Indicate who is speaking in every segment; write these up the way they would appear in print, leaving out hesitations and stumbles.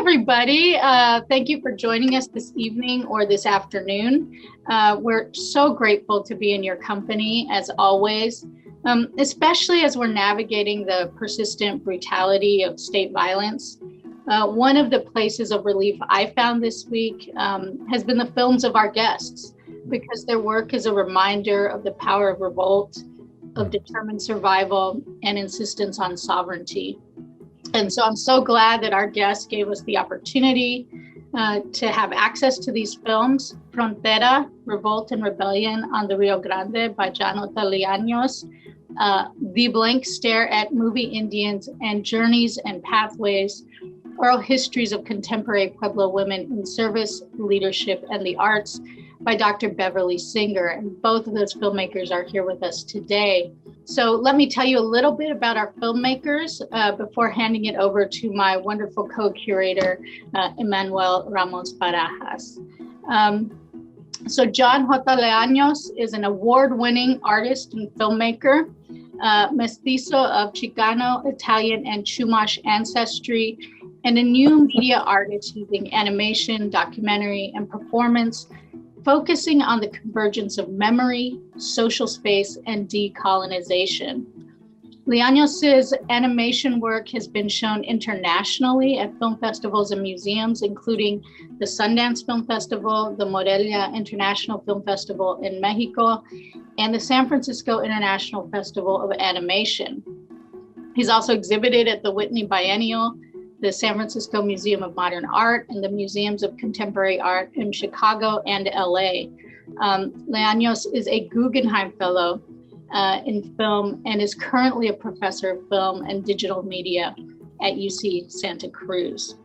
Speaker 1: everybody. Thank you for joining us this evening or this afternoon. We're so grateful to be in your company, as always, especially as we're navigating the persistent brutality of state violence. One of the places of relief I found this week has been the films of our guests, because their work is a reminder of the power of revolt, of determined survival, and insistence on sovereignty. And so I'm so glad that our guests gave us the opportunity to have access to these films: Frontera, Revolt and Rebellion on the Rio Grande by JOHN JOTA LEAños, The Blank Stare at Movie Indians, and Journeys and Pathways, Oral Histories of Contemporary Pueblo Women in Service, Leadership, and the Arts by Dr. BEVERLY SINGER. And both of those filmmakers are here with us today. So let me tell you a little bit about our filmmakers before handing it over to my wonderful co-curator, Emmanuel Ramos Barajas. So JOHN JOTA LEAños is an award-winning artist and filmmaker, mestizo of Chicano, Italian, and Chumash ancestry, and a new media artist using animation, documentary, and performance, focusing on the convergence of memory, social space, and decolonization. Leaños' animation work has been shown internationally at film festivals and museums, including the Sundance Film Festival, the Morelia International Film Festival in Mexico, and the San Francisco International Festival of Animation. He's also exhibited at the Whitney Biennial, the San Francisco Museum of Modern Art, and the Museums of Contemporary Art in Chicago and LA. Leaños is a Guggenheim Fellow in film and is currently a professor of film and digital media at UC Santa Cruz.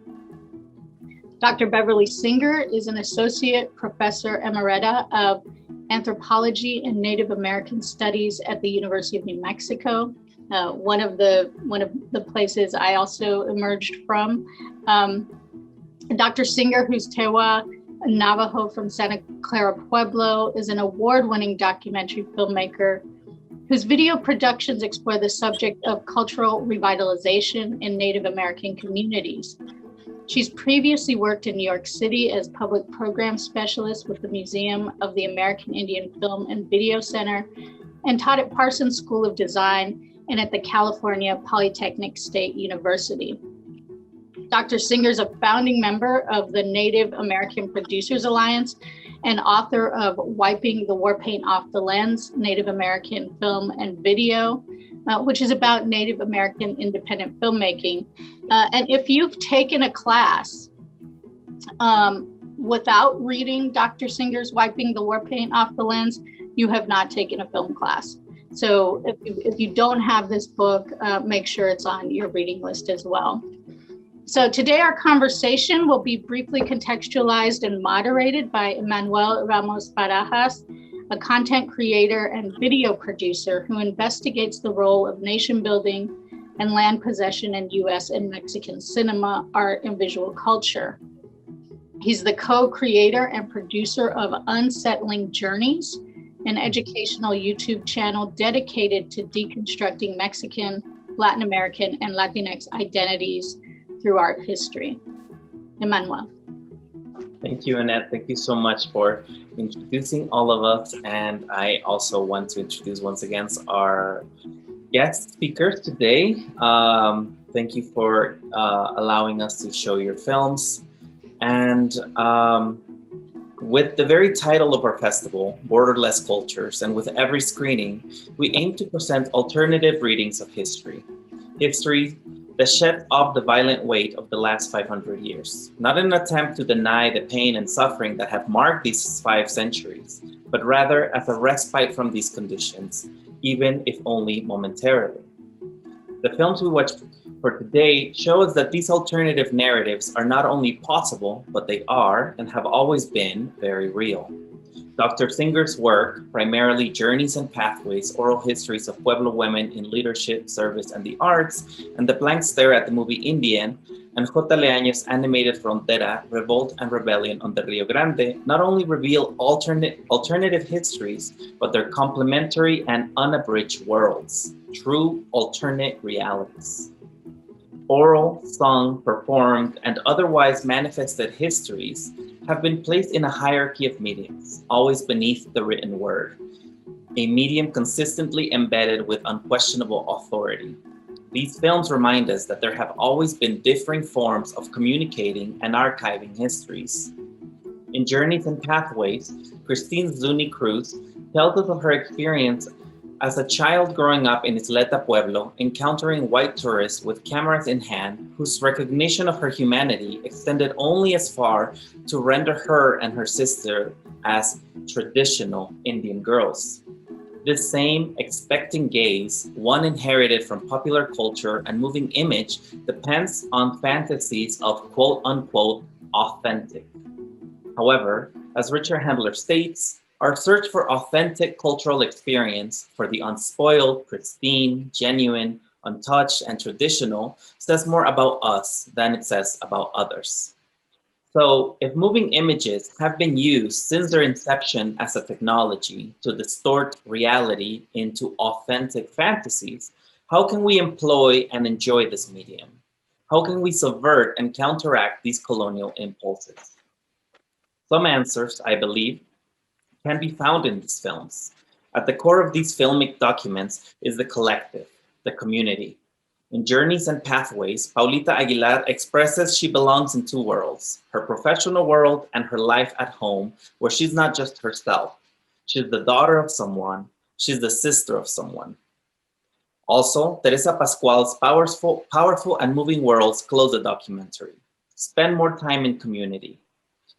Speaker 1: Dr. BEVERLY SINGER is an associate professor emerita of anthropology and Native American studies at the University of New Mexico. One of the places I also emerged from. Dr. Singer, who's Tewa Navajo from Santa Clara Pueblo, is an award-winning documentary filmmaker whose video productions explore the subject of cultural revitalization in Native American communities. She's previously worked in New York City as public program specialist with the Museum of the American Indian Film and Video Center, and taught at Parsons School of Design and at the California Polytechnic State University. Dr. Singer is a founding member of the Native American Producers Alliance and author of Wiping the War Paint Off the Lens, Native American Film and Video, which is about Native American independent filmmaking. And if you've taken a class without reading Dr. Singer's Wiping the War Paint Off the Lens, you have not taken a film class. So if you don't have this book, make sure it's on your reading list as well. So today our conversation will be briefly contextualized and moderated by Emmanuel Ramos Barajas, a content creator and video producer who investigates the role of nation building and land possession in US and Mexican cinema, art, and visual culture. He's the co-creator and producer of Unsettling Journeys, an educational YouTube channel dedicated to deconstructing Mexican, Latin American, and Latinx identities through art history. Emmanuel.
Speaker 2: Thank you, Annette. Thank you so much for introducing all of us. And I also want to introduce once again our guest speakers today. Thank you for allowing us to show your films. And with the very title of our festival, Borderless Cultures, and with every screening, we aim to present alternative readings of history. History that shed off the violent weight of the last 500 years, not in an attempt to deny the pain and suffering that have marked these 5 centuries, but rather as a respite from these conditions, even if only momentarily. The films we watch for today show us that these alternative narratives are not only possible, but they are and have always been very real. Dr. Singer's work, primarily Journeys and Pathways, Oral Histories of Pueblo Women in Leadership, Service, and the Arts, and The Blank Stare at the Movie Indian, and Jota Leaños' animated Frontera, Revolt and Rebellion on the Rio Grande, not only reveal alternative histories, but their complementary and unabridged worlds, true alternate realities. Oral, sung, performed, and otherwise manifested histories have been placed in a hierarchy of mediums, always beneath the written word, a medium consistently embedded with unquestionable authority. These films remind us that there have always been differing forms of communicating and archiving histories. In Journeys and Pathways, Christine Zuni Cruz tells us of her experience as a child growing up in Isleta Pueblo, encountering white tourists with cameras in hand, whose recognition of her humanity extended only as far to render her and her sister as traditional Indian girls. This same expecting gaze, one inherited from popular culture and moving image, depends on fantasies of quote unquote authentic. However, as Richard Handler states, our search for authentic cultural experience, for the unspoiled, pristine, genuine, untouched, and traditional, says more about us than it says about others. So if moving images have been used since their inception as a technology to distort reality into authentic fantasies, how can we employ and enjoy this medium? How can we subvert and counteract these colonial impulses? Some answers, I believe, can be found in these films. At the core of these filmic documents is the collective, the community. In Journeys and Pathways, Paulita Aguilar expresses she belongs in two worlds, her professional world and her life at home, where she's not just herself. She's the daughter of someone, she's the sister of someone. Also, Teresa Pascual's powerful and moving worlds close the documentary. Spend more time in community.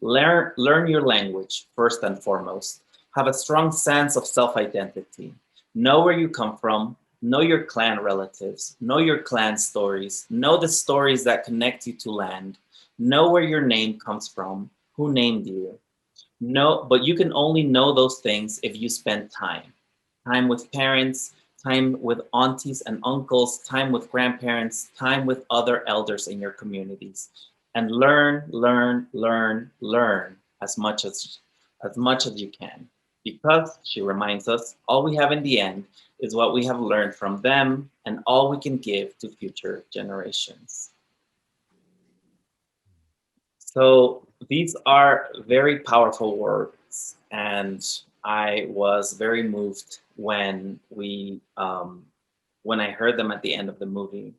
Speaker 2: Learn your language, first and foremost. Have a strong sense of self-identity. Know where you come from. Know your clan relatives. Know your clan stories. Know the stories that connect you to land. Know where your name comes from. Who named you? But you can only know those things if you spend time. Time with parents, time with aunties and uncles, time with grandparents, time with other elders in your communities. And learn as much as you can. Because, she reminds us, all we have in the end is what we have learned from them and all we can give to future generations. So these are very powerful words, and I was very moved when I heard them at the end of the movie.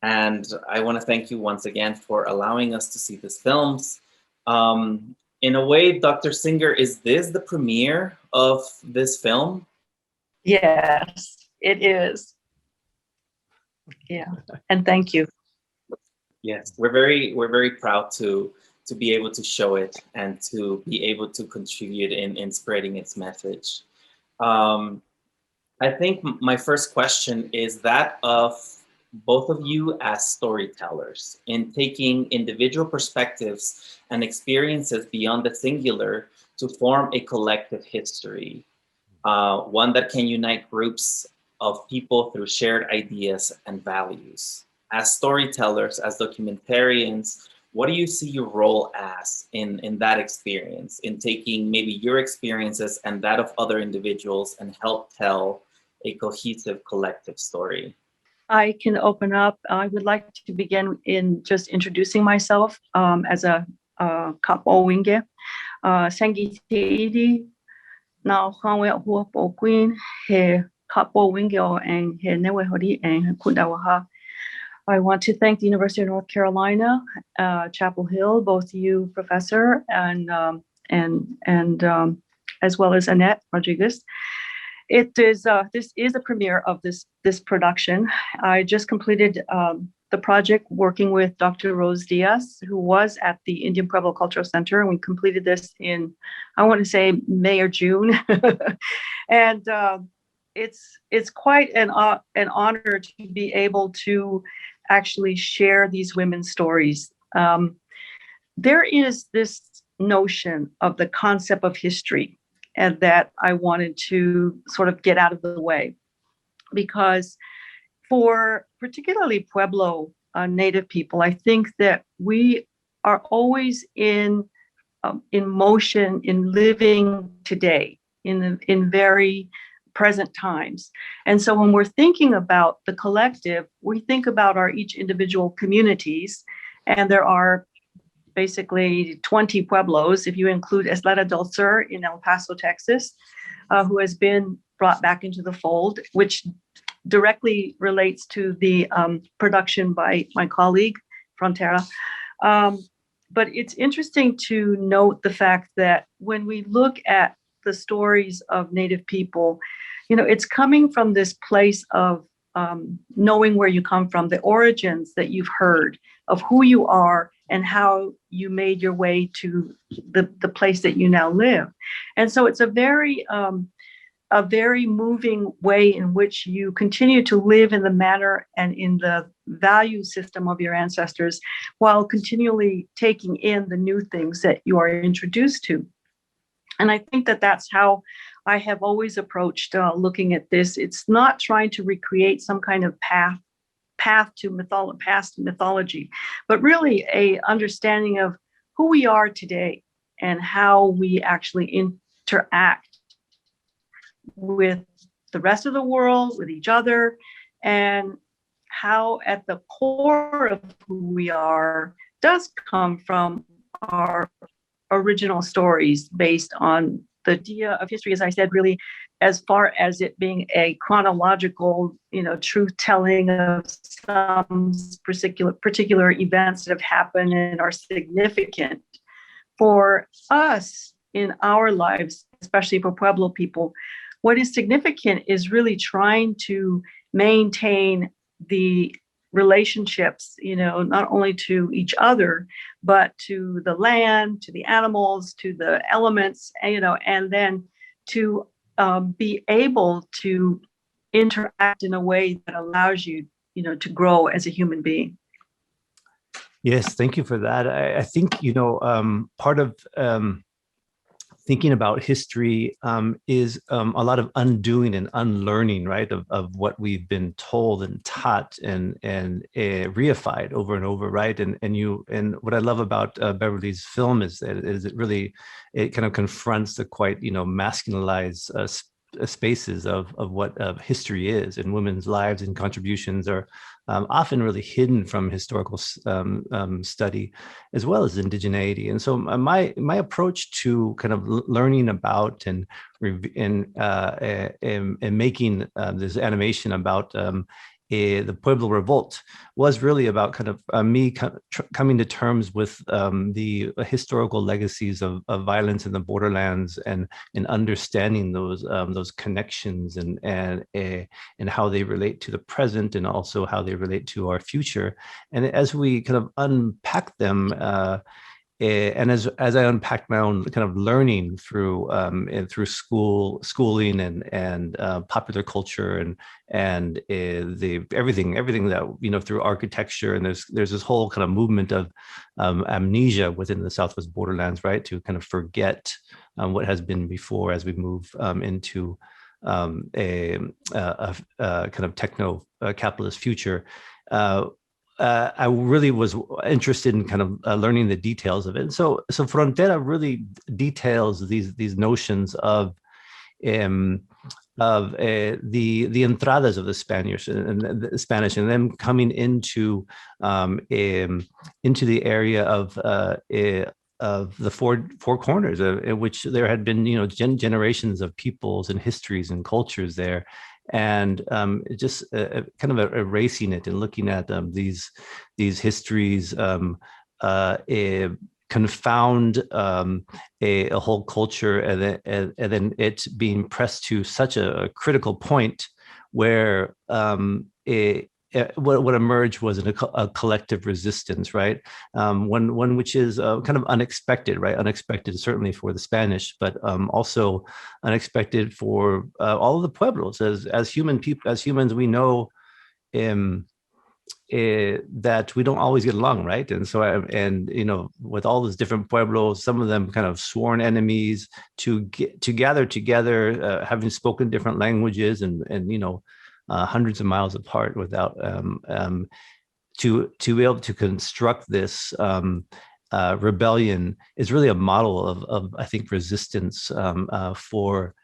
Speaker 2: And I want to thank you once again for allowing us to see these films. In a way, Dr. Singer, is this the premiere of this film?
Speaker 3: Yes, it is. Yeah, and thank you.
Speaker 2: Yes, we're very proud to be able to show it and to be able to contribute in spreading its message. I think my first question is that of both of you as storytellers in taking individual perspectives and experiences beyond the singular to form a collective history, one that can unite groups of people through shared ideas and values. As storytellers, as documentarians, what do you see your role as in that experience, in taking maybe your experiences and that of other individuals and help tell a cohesive collective story?
Speaker 3: I can open up. I would like to begin in just introducing myself as a kapo winge. Sangi teidi na hawe hua po queen he kapo winge and he newe hori and kudawaha. I want to thank the University of North Carolina, Chapel Hill, both you, Professor, and as well as Annette Rodriguez. It is this is a premiere of this production. I just completed the project working with Dr. Rose Diaz, who was at the Indian Pueblo Cultural Center, and we completed this in, I want to say, May or June, and it's quite an honor to be able to actually share these women's stories. There is this notion of the concept of history, and that I wanted to sort of get out of the way, because for particularly Pueblo Native people, I think that we are always in motion, in living today, in very present times. And so when we're thinking about the collective, we think about our each individual communities, and there are basically 20 pueblos, if you include Isleta del Sur in El Paso, Texas, who has been brought back into the fold, which directly relates to the production by my colleague, Frontera. But it's interesting to note the fact that when we look at the stories of Native people, it's coming from this place of knowing where you come from, the origins that you've heard of who you are and how you made your way to the place that you now live. And so it's a very moving way in which you continue to live in the manner and in the value system of your ancestors while continually taking in the new things that you are introduced to. And I think that that's how I have always approached looking at this. It's not trying to recreate some kind of path to past mythology, but really a understanding of who we are today and how we actually interact with the rest of the world, with each other, and how at the core of who we are does come from our original stories based on the idea of history, as I said, really as far as it being a chronological, truth telling of some particular events that have happened and are significant for us in our lives, especially for Pueblo people. What is significant is really trying to maintain the relationships, not only to each other, but to the land, to the animals, to the elements, and then to be able to interact in a way that allows you, to grow as a human being.
Speaker 4: Yes, thank you for that. I think, part of thinking about history is a lot of undoing and unlearning, right, of what we've been told and taught and reified over and over, right? And what I love about Beverly's film is that it kind of confronts the quite masculinized spaces of what history is, and women's lives and contributions are often really hidden from historical study, as well as indigeneity. And so my approach to kind of learning about and making this animation about the Pueblo Revolt was really about kind of me coming to terms with the historical legacies of violence in the borderlands and understanding those connections and how they relate to the present and also how they relate to our future. And as we kind of unpack them, and as I unpacked my own kind of learning through schooling and popular culture and everything that through architecture, and there's this whole kind of movement of amnesia within the Southwest borderlands, right, to kind of forget what has been before as we move into a kind of techno capitalist future. I really was interested in kind of learning the details of it. And so Frontera really details these notions of the entradas of the Spanish and them coming into the area of the four corners, in which there had been generations of peoples and histories and cultures there. And just kind of erasing it and looking at these histories confound a whole culture, and then it being pressed to such a critical point where what emerged was a collective resistance, right? One which is kind of unexpected, right? Unexpected certainly for the Spanish, but also unexpected for all of the pueblos. As humans, we know that we don't always get along, right? And so, with all those different pueblos, some of them kind of sworn enemies, to gather together, having spoken different languages and hundreds of miles apart without to be able to construct this rebellion is really a model of I think resistance for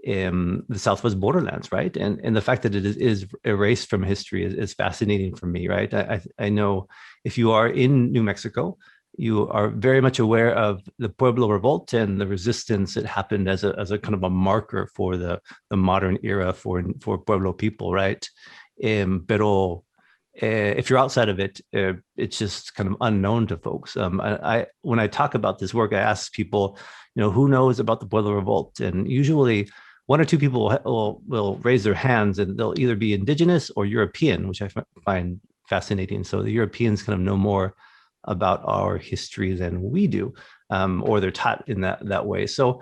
Speaker 4: the Southwest borderlands, right? And the fact that it is erased from history is fascinating for me, right? I know if you are in New Mexico, you are very much aware of the Pueblo Revolt and the resistance that happened as a kind of a marker for the modern era for Pueblo people, right? Pero if you're outside of it, it's just kind of unknown to folks. When I talk about this work, I ask people, who knows about the Pueblo Revolt? And usually one or two people will raise their hands, and they'll either be indigenous or European, which I find fascinating. So the Europeans kind of know more about our history than we do, or they're taught in that way. So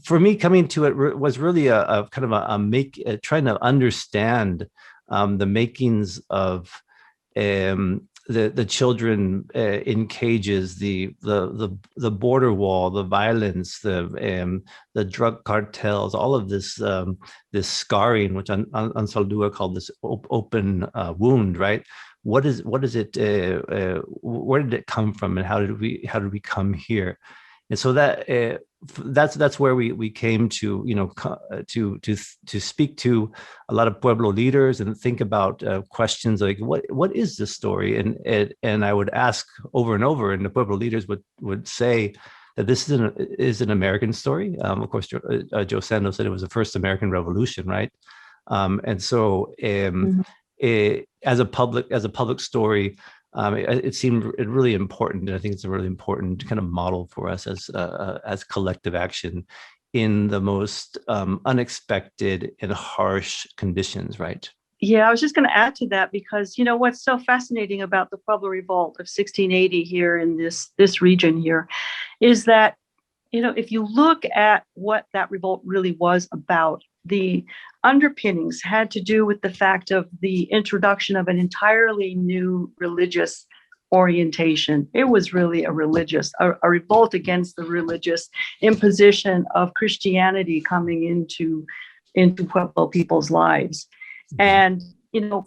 Speaker 4: for me, coming to it was really a kind of trying to understand the makings of the children in cages, the border wall, the violence, the drug cartels, all of this this scarring, which Ansaldúa called this open wound, right? What is it? Where did it come from, and how did we come here? And so that's where we came to to speak to a lot of Pueblo leaders and think about questions like what is this story? And I would ask over and over, and the Pueblo leaders would say that this is an American story. Of course, Joe Sando said it was the first American Revolution, right? And so as a public story. It seemed really important, and I think it's a really important kind of model for us as collective action in the most unexpected and harsh conditions, right?
Speaker 3: Yeah, I was just going to add to that, because what's so fascinating about the Pueblo Revolt of 1680 here in this region here is that if you look at what that revolt really was about, the underpinnings had to do with the fact of the introduction of an entirely new religious orientation. It was really a revolt against the religious imposition of Christianity coming into Pueblo people's lives. And,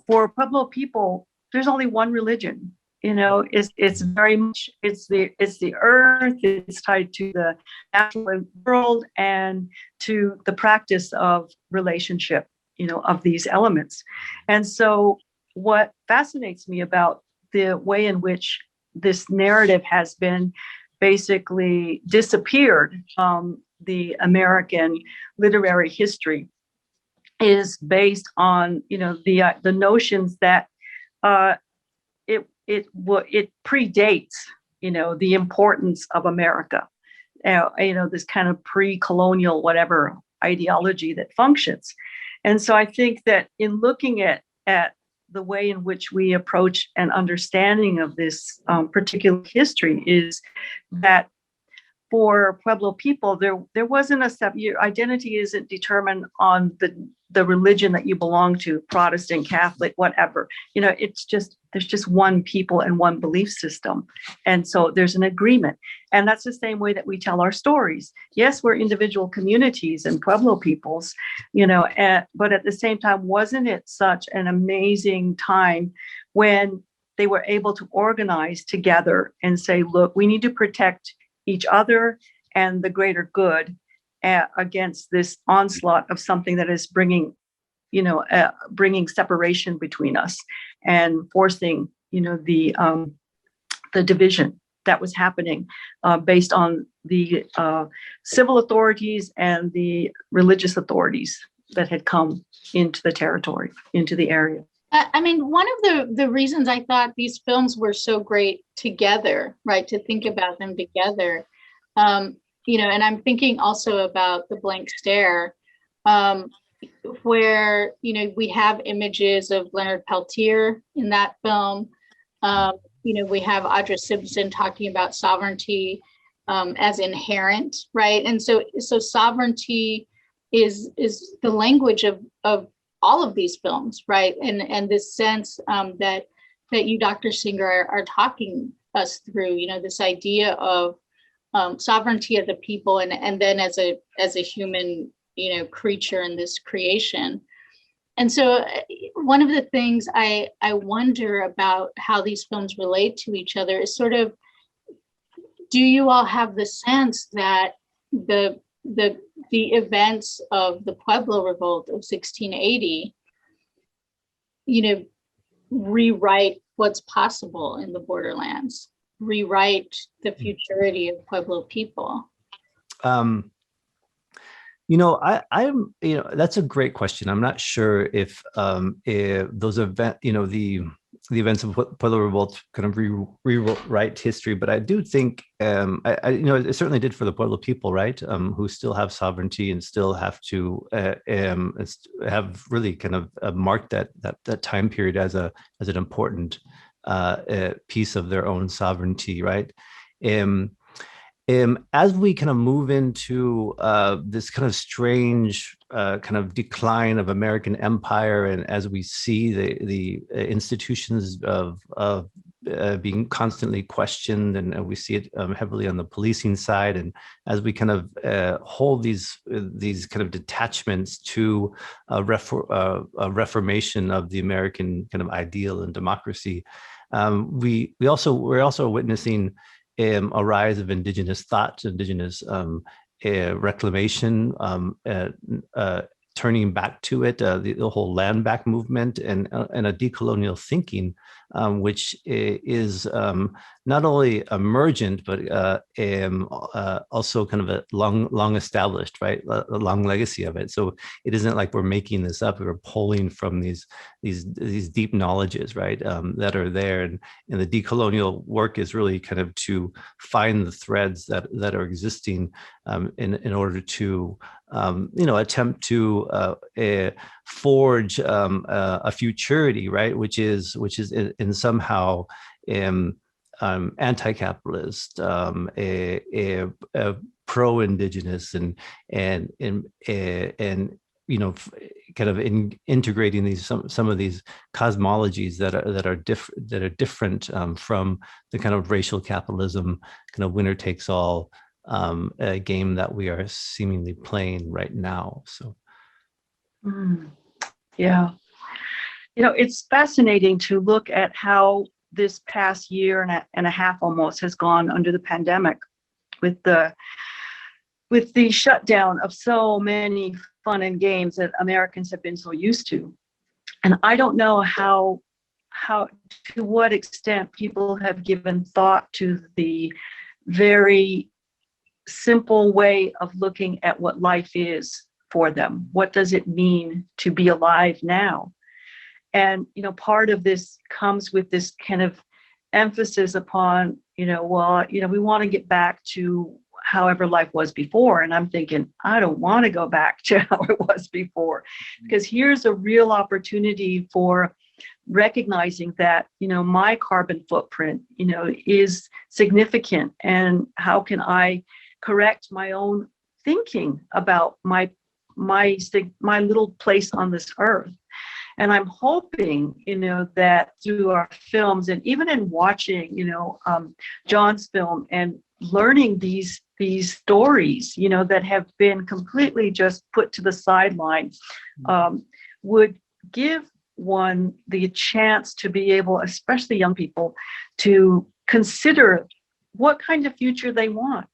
Speaker 3: for Pueblo people, there's only one religion. It's very much, it's the earth, it's tied to the natural world and to the practice of relationship, of these elements. And so what fascinates me about the way in which this narrative has been basically disappeared from the American literary history is based on, the notions that it predates, the importance of America, this kind of pre-colonial whatever ideology that functions. And so I think that in looking at the way in which we approach an understanding of this particular history is that for Pueblo people, there wasn't your identity isn't determined on the religion that you belong to, Protestant, Catholic, whatever. There's just one people and one belief system. And so there's an agreement. And that's the same way that we tell our stories. Yes, we're individual communities and Pueblo peoples, but at the same time, wasn't it such an amazing time when they were able to organize together and say, look, we need to protect each other and the greater good against this onslaught of something that is bringing separation between us and forcing, the division that was happening based on the civil authorities and the religious authorities that had come into the territory, into the area.
Speaker 1: I mean, one of the reasons I thought these films were so great together, right, to think about them together, and I'm thinking also about The Blank Stare, where, we have images of Leonard Peltier in that film. We have Audra Simpson talking about sovereignty as inherent, right? And so sovereignty is the language of all of these films, right? And this sense that you, Dr. Singer, are talking us through, this idea of sovereignty of the people, and then as a human, creature in this creation. And so one of the things I wonder about how these films relate to each other is sort of, do you all have the sense that the the events of the Pueblo Revolt of 1680, rewrite what's possible in the borderlands, rewrite the futurity of Pueblo people?
Speaker 4: I'm that's a great question. I'm not sure if those events, the events of Pueblo Revolt kind of rewrite history, but I do think, it certainly did for the Pueblo people, right? Who still have sovereignty and still have to have really kind of marked that time period as an important piece of their own sovereignty, right? As we kind of move into this kind of strange kind of decline of American empire, and as we see the institutions of being constantly questioned, and we see it heavily on the policing side, and as we kind of hold these kind of detachments to a reformation of the American kind of ideal and democracy, we're also witnessing a rise of indigenous thought, indigenous reclamation, turning back to it, the whole land back movement, and a decolonial thinking, which is not only emergent, but also kind of a long established, right? A long legacy of it. So it isn't like we're making this up. We're pulling from these deep knowledges, right? That are there. And the decolonial work is really kind of to find the threads that are existing in order to attempt to forge a futurity, right? Which is in somehow anti-capitalist, pro-indigenous, and kind of integrating some of these cosmologies that are different from the kind of racial capitalism, kind of winner takes all game that we are seemingly playing right now. So
Speaker 3: yeah, it's fascinating to look at how this past year and a half almost has gone under the pandemic, with the shutdown of so many fun and games that Americans have been so used to. And I don't know how to what extent people have given thought to the very simple way of looking at what life is for them. What does it mean to be alive now? And, part of this comes with this kind of emphasis upon, we want to get back to however life was before. And I'm thinking, I don't want to go back to how it was before, because here's a real opportunity for recognizing that, my carbon footprint, is significant. And how can I correct my own thinking about my little place on this earth? And I'm hoping, that through our films, and even in watching, John's film and learning these stories, that have been completely just put to the sideline, would give one the chance to be able, especially young people, to consider what kind of future they want.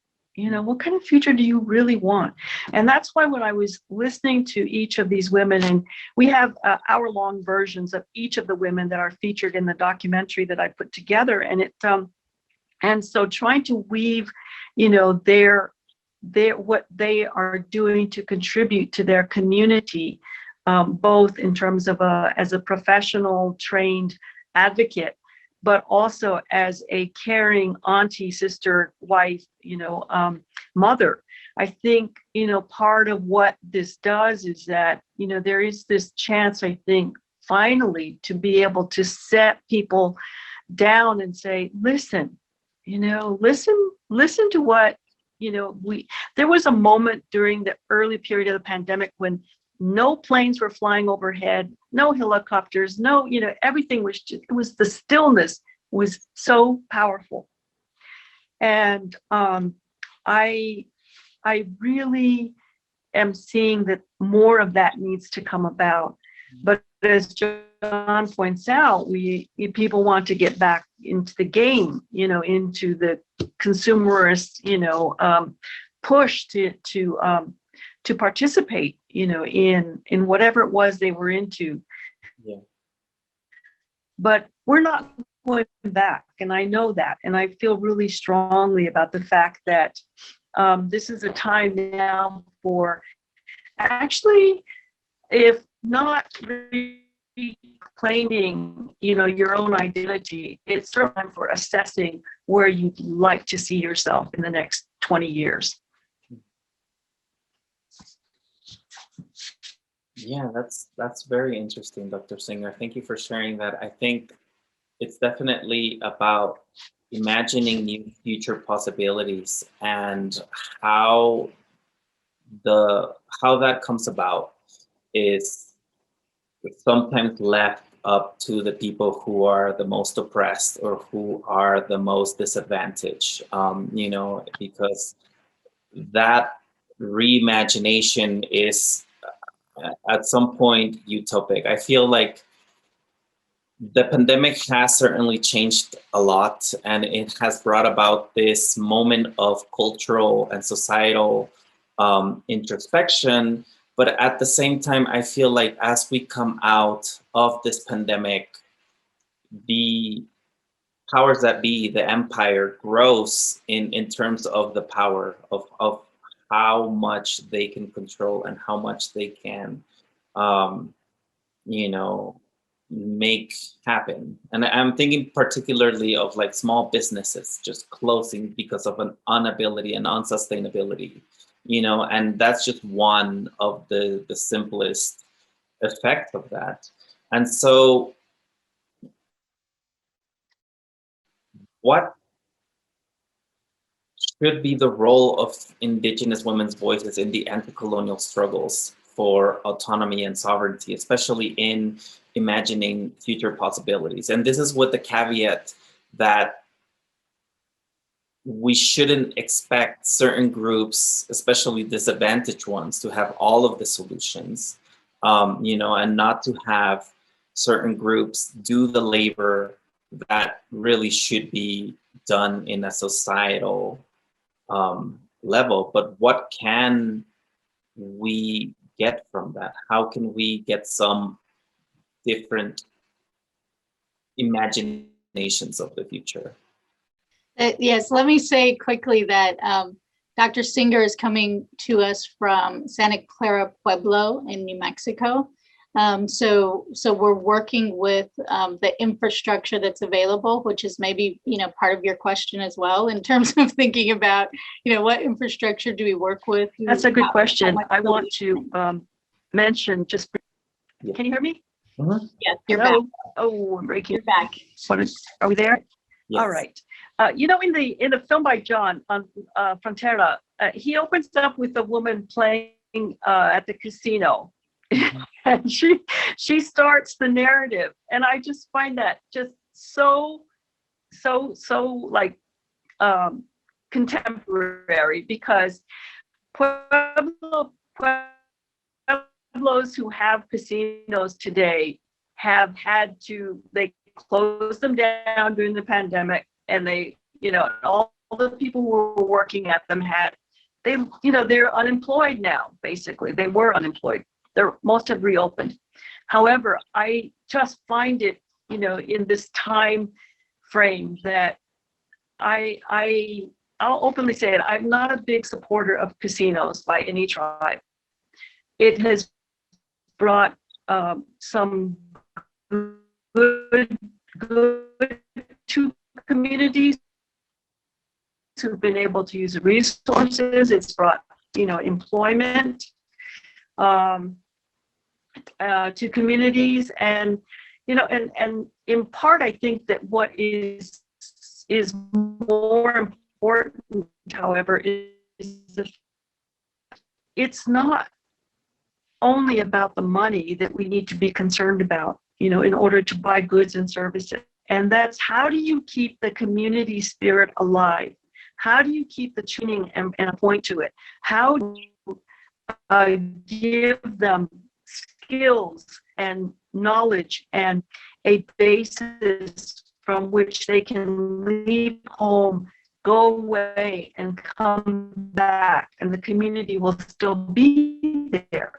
Speaker 3: What kind of future do you really want? And that's why when I was listening to each of these women, and we have hour-long versions of each of the women that are featured in the documentary that I put together, and so trying to weave, their what they are doing to contribute to their community, both in terms of as a professional trained advocate, but also as a caring auntie, sister, wife, mother. I think, part of what this does is that, there is this chance, I think, finally, to be able to set people down and say, listen to what, there was a moment during the early period of the pandemic when no planes were flying overhead, no helicopters, everything was just, the stillness was so powerful. And I really am seeing that more of that needs to come about. But as John points out, people want to get back into the game, into the consumerist, push to to participate, in whatever it was they were into.
Speaker 2: Yeah.
Speaker 3: But we're not going back, and I know that, and I feel really strongly about the fact that this is a time now for actually, if not reclaiming, your own identity, it's time for assessing where you'd like to see yourself in the next 20 years.
Speaker 2: Yeah, that's very interesting, Dr. Singer. Thank you for sharing that. I think it's definitely about imagining new future possibilities, and how that comes about is sometimes left up to the people who are the most oppressed or who are the most disadvantaged, because that reimagination is at some point utopic. I feel like the pandemic has certainly changed a lot, and it has brought about this moment of cultural and societal introspection. But at the same time, I feel like as we come out of this pandemic, the powers that be, the empire, grows in terms of the power of how much they can control and how much they can, make happen. And I'm thinking particularly of like small businesses just closing because of an inability and unsustainability, and that's just one of the simplest effects of that. And so what should be the role of Indigenous women's voices in the anti-colonial struggles for autonomy and sovereignty, especially in imagining future possibilities? And this is with the caveat that we shouldn't expect certain groups, especially disadvantaged ones, to have all of the solutions, and not to have certain groups do the labor that really should be done in a societal level. But what can we get from that? How can we get some different imaginations of the future?
Speaker 1: Yes, let me say quickly that Dr. Singer is coming to us from Santa Clara Pueblo in New Mexico. So we're working with the infrastructure that's available, which is maybe, part of your question as well, in terms of thinking about, what infrastructure do we work with?
Speaker 3: That's a good question. I want to mention just, can you hear me?
Speaker 2: Mm-hmm.
Speaker 1: Yes, you're back.
Speaker 3: Oh, I'm breaking.
Speaker 1: You're back.
Speaker 3: Are we there?
Speaker 2: Yes.
Speaker 3: All right. In the film by John on Frontera, he opens up with a woman playing at the casino, and she starts the narrative, and I just find that just so like contemporary, because Pueblos who have casinos today have had to, they closed them down during the pandemic, and they, all the people who were working at them they're unemployed now, basically. They were unemployed. Most have reopened. However, I just find it, in this time frame that I'll openly say it, I'm not a big supporter of casinos by any tribe. It has brought some good to communities who've been able to use the resources. It's brought, employment to communities, and and in part, I think that what is more important, however, is it's not only about the money that we need to be concerned about, in order to buy goods and services. And that's, how do you keep the community spirit alive? How do you keep the tuning and point to it? How do you give them skills and knowledge and a basis from which they can leave home go away and come back, and the community will still be there.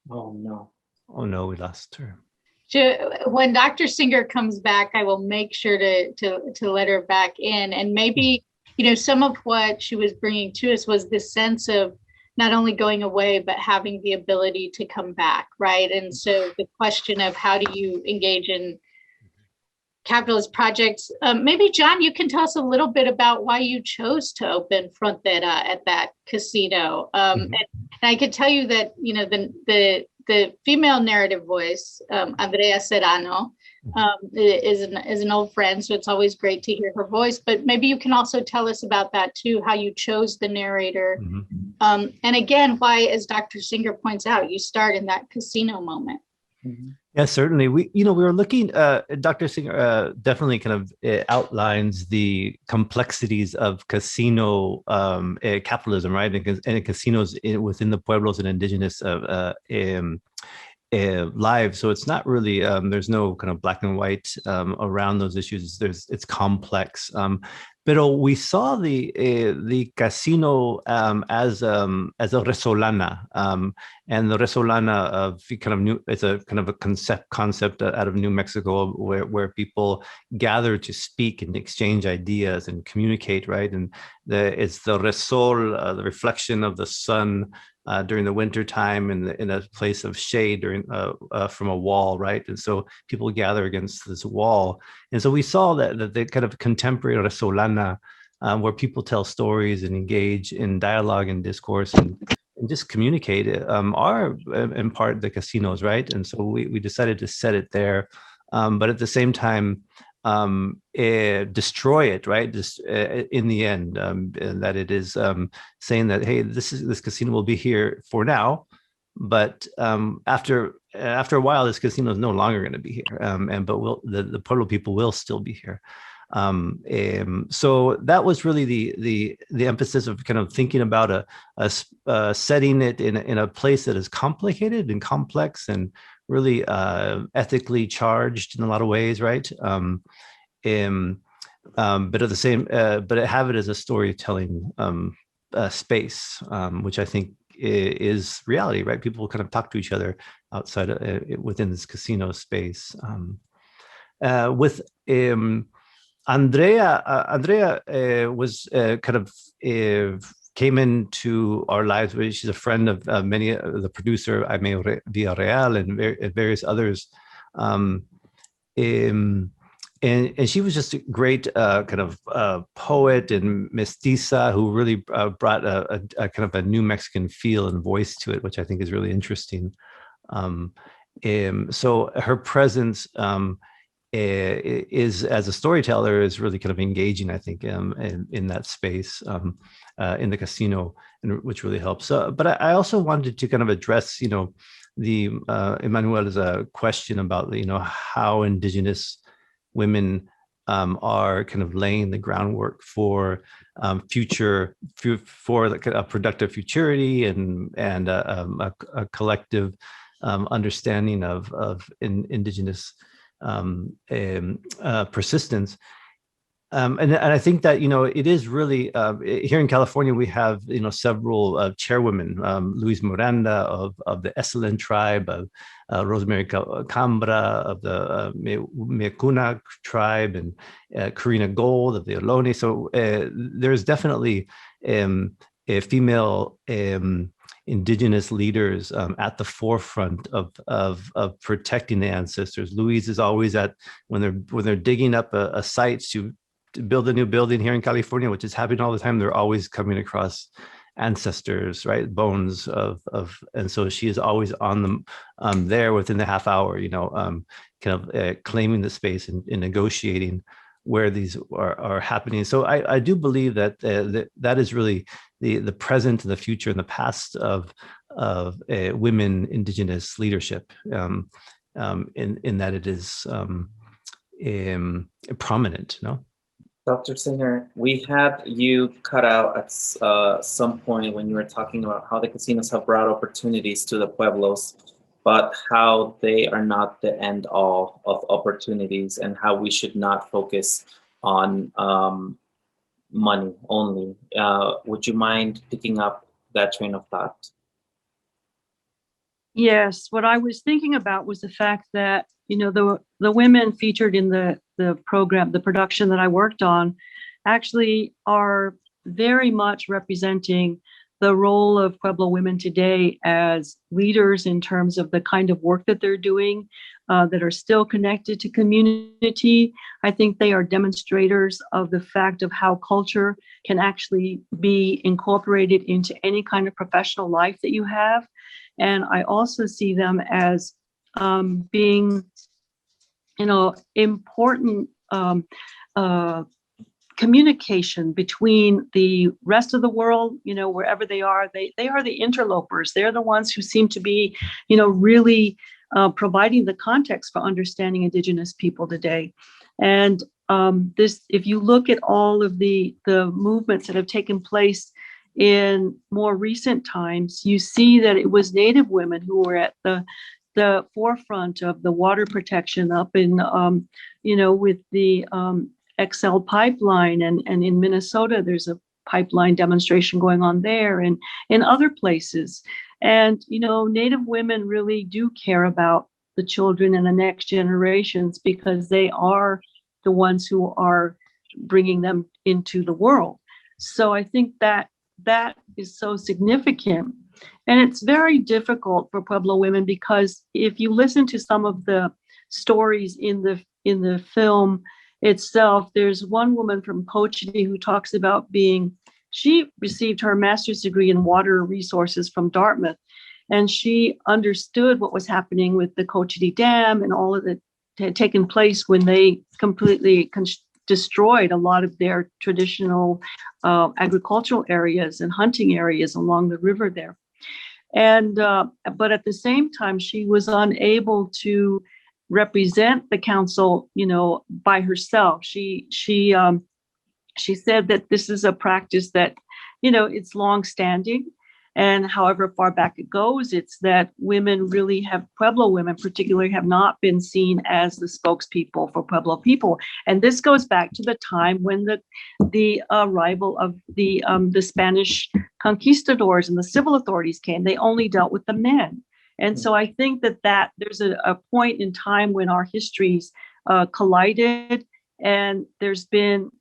Speaker 2: Oh no.
Speaker 4: Oh no, we lost her.
Speaker 1: When Dr. Singer comes back, I will make sure to let her back in. And maybe, some of what she was bringing to us was this sense of not only going away, but having the ability to come back, right? And so the question of how do you engage in capitalist projects? Maybe, John, you can tell us a little bit about why you chose to open Frontera at that casino. And I can tell you that, the female narrative voice, Andrea Serrano, is an old friend, so it's always great to hear her voice. But maybe you can also tell us about that too, how you chose the narrator, and again, why, as Dr. Singer points out, you start in that casino moment.
Speaker 4: Yeah, certainly. We were looking. Dr. Singer definitely kind of outlines the complexities of casino capitalism, right? And casinos within the pueblos and indigenous lives. So it's not really. There's no kind of black and white around those issues. It's complex. But we saw the casino as a resolana, and the resolana of it's a kind of a concept out of New Mexico where people gather to speak and exchange ideas and communicate, right? And it's the resol, the reflection of the sun during the winter time in a place of shade from a wall, right? And so people gather against this wall. And so we saw that the kind of contemporary resolana, where people tell stories and engage in dialogue and discourse and just communicate, are in part the casinos, right? And so we decided to set it there, but at the same time, destroy it, right? Just in the end, and that it is saying that, hey, this casino will be here for now, but after a while, this casino is no longer going to be here, but the Pueblo people will still be here. So that was really the emphasis of kind of thinking about setting it in a place that is complicated and complex and really ethically charged in a lot of ways, right? But at the same, but have it as a storytelling space, which I think is reality, right? People kind of talk to each other outside within this casino space. With Andrea was kind of came into our lives. She's a friend of many, the producer Aime Villarreal and various others. And she was just a great kind of poet and mestiza who really brought a kind of a New Mexican feel and voice to it, which I think is really interesting. So her presence is, as a storyteller, is really kind of engaging, I think, in that space, in the casino, and which really helps. But I also wanted to kind of address, the Emmanuel's question about, how indigenous women are kind of laying the groundwork for for a productive futurity and a collective understanding of indigenous persistence. And I think that, it is really, here in California, we have, several chairwomen, Luis Miranda of the Esalen tribe, of Rosemary Cambra of the Mecuna tribe, and Karina Gold of the Ohlone. So there's definitely a female indigenous leaders at the forefront of protecting the ancestors. Luis is always when they're digging up a site to build a new building here in California, which is happening all the time. They're always coming across ancestors, right? Bones and so she is always on them there within the half hour, kind of claiming the space and negotiating where these are happening. So I do believe that that is really the present and the future and the past of women indigenous leadership, in that it is prominent,
Speaker 2: Dr. Singer, we had you cut out at some point when you were talking about how the casinos have brought opportunities to the pueblos, but how they are not the end all of opportunities, and how we should not focus on money only. Would you mind picking up that train of thought?
Speaker 3: Yes, what I was thinking about was the fact that, the women featured in the program, the production that I worked on, actually are very much representing the role of Pueblo women today as leaders in terms of the kind of work that they're doing, that are still connected to community. I think they are demonstrators of the fact of how culture can actually be incorporated into any kind of professional life that you have. And I also see them as being, important communication between the rest of the world, wherever they are. They are the interlopers. They're the ones who seem to be, really providing the context for understanding indigenous people today. And if you look at all of the movements that have taken place in more recent times, you see that it was Native women who were at the forefront of the water protection up in, with the XL pipeline, and in Minnesota, there's a pipeline demonstration going on there, and in other places. And, Native women really do care about the children and the next generations, because they are the ones who are bringing them into the world. So I think that is so significant. And it's very difficult for Pueblo women, because if you listen to some of the stories in the film itself, there's one woman from Cochiti who talks about she received her master's degree in water resources from Dartmouth, and she understood what was happening with the Cochiti Dam and all of it had taken place when they completely destroyed a lot of their traditional agricultural areas and hunting areas along the river there. And but at the same time, she was unable to represent the council, by herself. She said that this is a practice that, it's longstanding, and however far back it goes, it's that women really Pueblo women particularly have not been seen as the spokespeople for Pueblo people. And this goes back to the time when the arrival of the Spanish conquistadors and the civil authorities came. They only dealt with the men. And so I think that there's a point in time when our histories collided, and there's been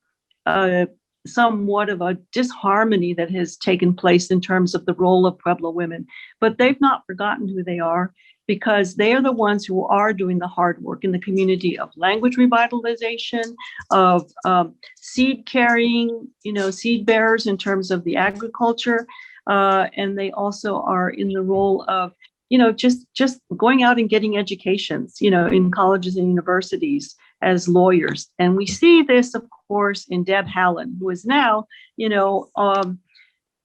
Speaker 3: somewhat of a disharmony that has taken place in terms of the role of Pueblo women. But they've not forgotten who they are, because they are the ones who are doing the hard work in the community of language revitalization, of seed carrying, seed bearers in terms of the agriculture. And they also are in the role of, just going out and getting educations, in colleges and universities as lawyers. And we see this, of course, in Deb Haaland, who is now,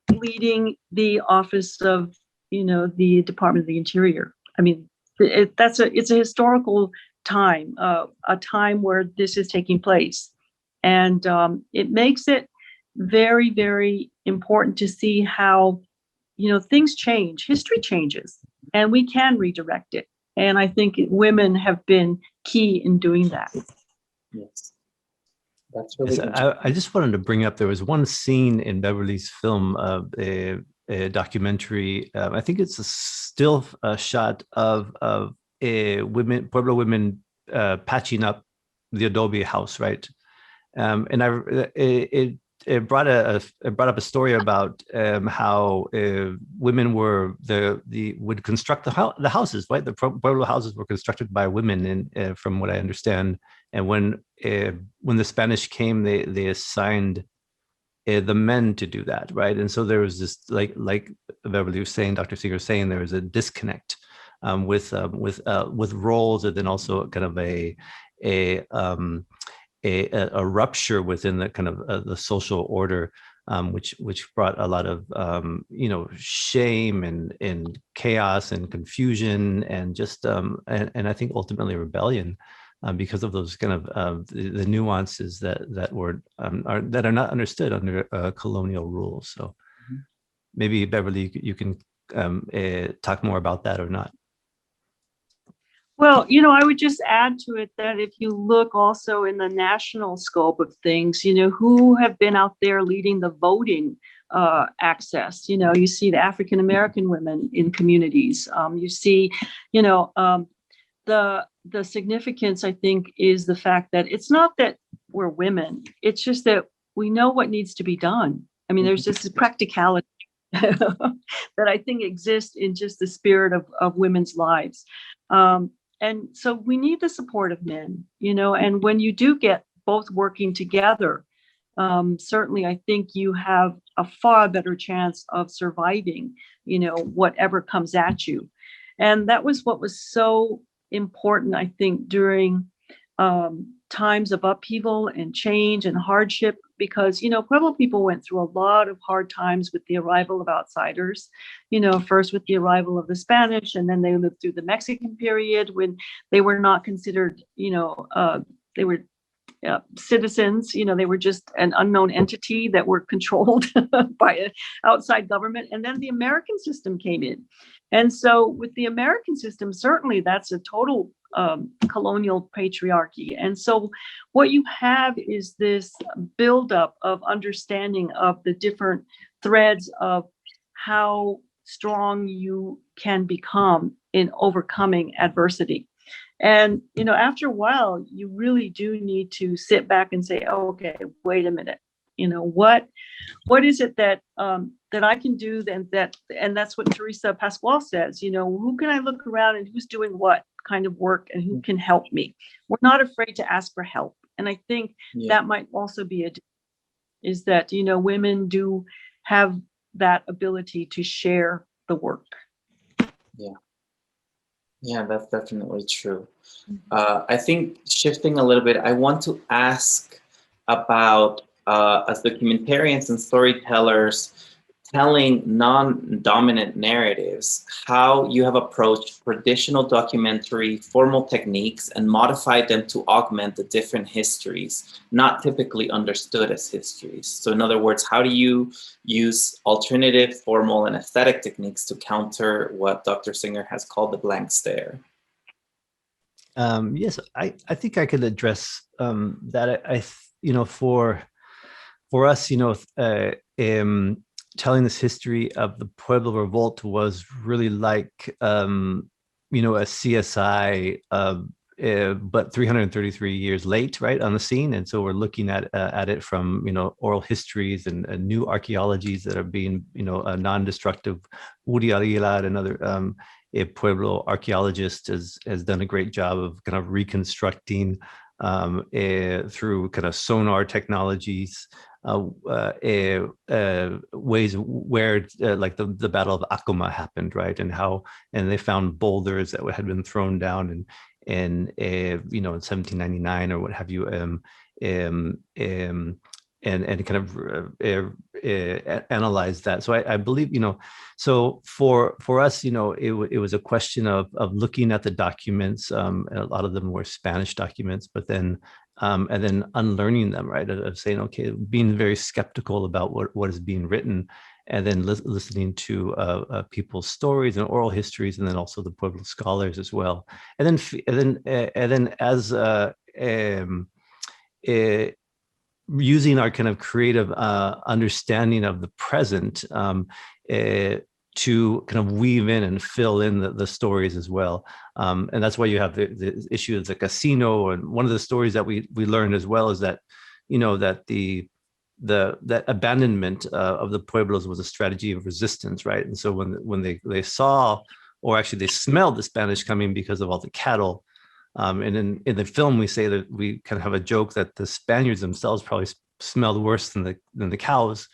Speaker 3: leading the office of, the Department of the Interior. I mean, it's a historical time, a time where this is taking place. And it makes it very, very important to see how, things change, history changes, and we can redirect it. And I think women have been key in doing that.
Speaker 2: Yes. That's really good.
Speaker 4: I just wanted to bring up, there was one scene in Beverly's film, a documentary. I think it's a still shot of Pueblo women patching up the adobe house, right? And it brought up a story about how women would construct the houses, right? The Pueblo houses were constructed by women, and from what I understand. And when the Spanish came, they assigned the men to do that, right? And so there was this, like Beverly was saying, Dr. Singer was saying, there was a disconnect with roles, and then also kind of a rupture within the kind of the social order, which brought a lot of shame and chaos and confusion, and just and I think ultimately rebellion, because of those kind of the nuances that are not understood under colonial rules. So maybe Beverly, you can talk more about that or not.
Speaker 3: Well, I would just add to it that if you look also in the national scope of things, who have been out there leading the voting access. You see the African American women in communities. You see, the significance, I think, is the fact that it's not that we're women. It's just that we know what needs to be done. I mean, there's just this practicality that I think exists in just the spirit of women's lives. And so we need the support of men, and when you do get both working together, certainly I think you have a far better chance of surviving, whatever comes at you. And that was what was so important, I think, during times of upheaval and change and hardship, because, Pueblo people went through a lot of hard times with the arrival of outsiders, first with the arrival of the Spanish, and then they lived through the Mexican period when they were not considered, they were citizens, they were just an unknown entity that were controlled by an outside government. And then the American system came in. And so with the American system, certainly that's a total colonial patriarchy. And so what you have is this buildup of understanding of the different threads of how strong you can become in overcoming adversity. And, after a while, you really do need to sit back and say, oh, okay, wait a minute. What is it that that I can do then and that's what Teresa Pascual says, who can I look around and who's doing what kind of work and who can help me? We're not afraid to ask for help. And I think that might also be is that, women do have that ability to share the work.
Speaker 2: Yeah, that's definitely true. I think shifting a little bit, I want to ask about, as documentarians and storytellers telling non-dominant narratives, how you have approached traditional documentary formal techniques and modified them to augment the different histories, not typically understood as histories. So in other words, how do you use alternative, formal, and aesthetic techniques to counter what Dr. Singer has called the blank stare?
Speaker 4: Yes, I think I could address that. For us, telling this history of the Pueblo Revolt was really like, a CSI, but 333 years late, right, on the scene. And so we're looking at it from, oral histories and new archaeologies that are being, non-destructive. Uri Aguilar, another a Pueblo archaeologist, has done a great job of kind of reconstructing through kind of sonar technologies, ways where like the Battle of Acoma happened, right, and they found boulders that had been thrown down in 1799 or what have you, and kind of analyze that. So I believe, so for us, it was a question of looking at the documents. A lot of them were Spanish documents, but then and then unlearning them, right? Of saying, okay, being very skeptical about what is being written, and then listening to people's stories and oral histories, and then also the Pueblo scholars as well. And then as using our kind of creative understanding of the present to kind of weave in and fill in the stories as well. And that's why you have the issue of the casino. And one of the stories that we learned as well is that, that abandonment of the Pueblos was a strategy of resistance, right? And so when they saw, or actually they smelled the Spanish coming because of all the cattle, and in the film, we say that we kind of have a joke that the Spaniards themselves probably smelled worse than the cows.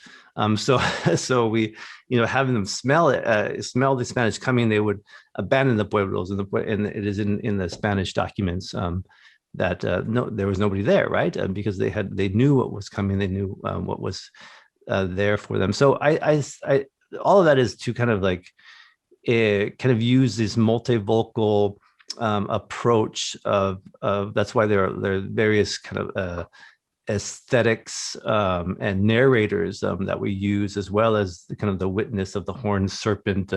Speaker 4: So we, having them smell the Spanish coming, they would abandon the Pueblos, and it is in the Spanish documents that no, there was nobody there, right? Because they knew what was coming, they knew what was there for them. So I all of that is to kind of like kind of use this multivocal approach of that's why there are various kind of aesthetics and narrators that we use, as well as the kind of the witness of the horned serpent,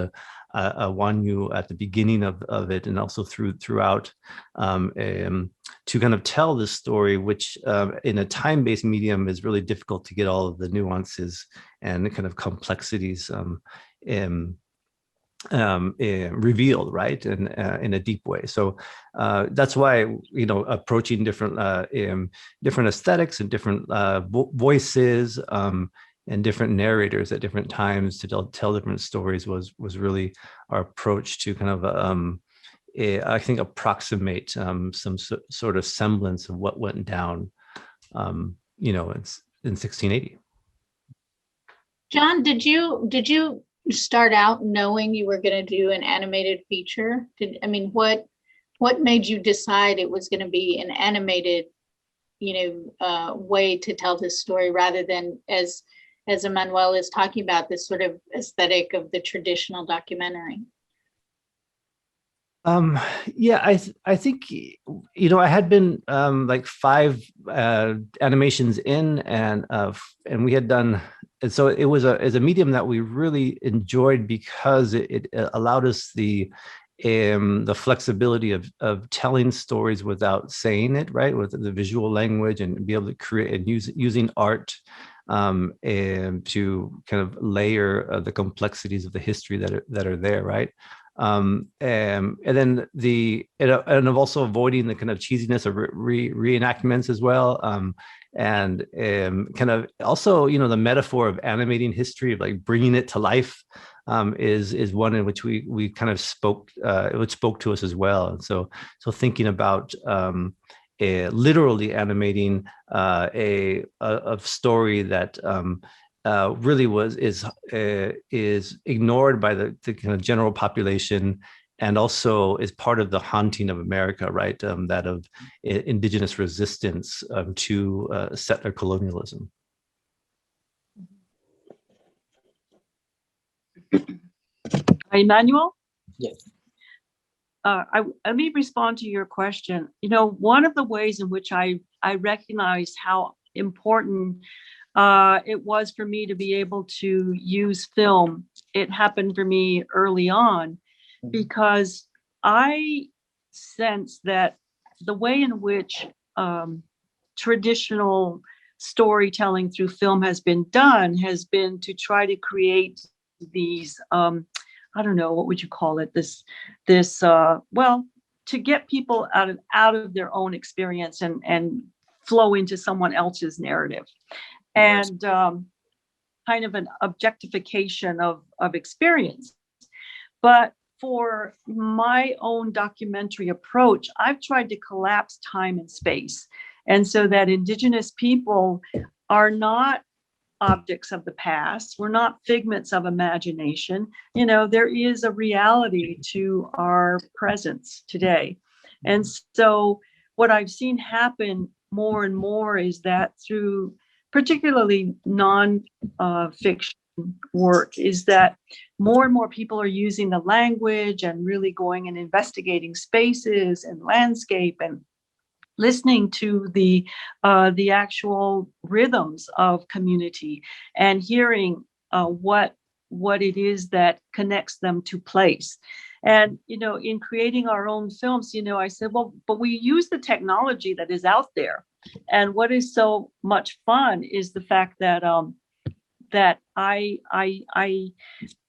Speaker 4: Wanyu at the beginning of it, and also throughout, to kind of tell this story, which in a time-based medium is really difficult to get all of the nuances and the kind of complexities revealed, right, and in a deep way. So that's why, approaching different aesthetics and different voices and different narrators at different times to tell different stories was really our approach to kind of I think approximate some sort of semblance of what went down in 1680.
Speaker 1: John, did you start out knowing you were going to do an animated feature? What made you decide it was going to be an animated, way to tell this story rather than, as Emmanuel is talking about, this sort of aesthetic of the traditional documentary?
Speaker 4: I think, I had been like 5 animations in, and we had done, and so it was a medium that we really enjoyed because it allowed us the flexibility of telling stories without saying it, right, with the visual language, and be able to create and using art and to kind of layer the complexities of the history that are there, right. And then and of also avoiding the kind of cheesiness of reenactments as well, and kind of also the metaphor of animating history, of like bringing it to life, is one in which we kind of spoke to us as well. And so thinking about literally animating a story that really is ignored by the kind of general population, and also is part of the haunting of America, right? That of indigenous resistance to settler colonialism.
Speaker 3: Emmanuel?
Speaker 2: Yes.
Speaker 3: Let me respond to your question. One of the ways in which I recognized how important it was for me to be able to use film, it happened for me early on, because I sense that the way in which traditional storytelling through film has been done has been to try to create these, I don't know, what would you call it? To get people out of their own experience and flow into someone else's narrative. And kind of an objectification of experience. But for my own documentary approach, I've tried to collapse time and space. And so that indigenous people are not objects of the past. We're not figments of imagination. There is a reality to our presence today. And so what I've seen happen more and more is that through particularly non-fiction work, is that more and more people are using the language and really going and investigating spaces and landscape and listening to the actual rhythms of community and hearing what it is that connects them to place. And, in creating our own films, I said, well, but we use the technology that is out there. And what is so much fun is the fact that that I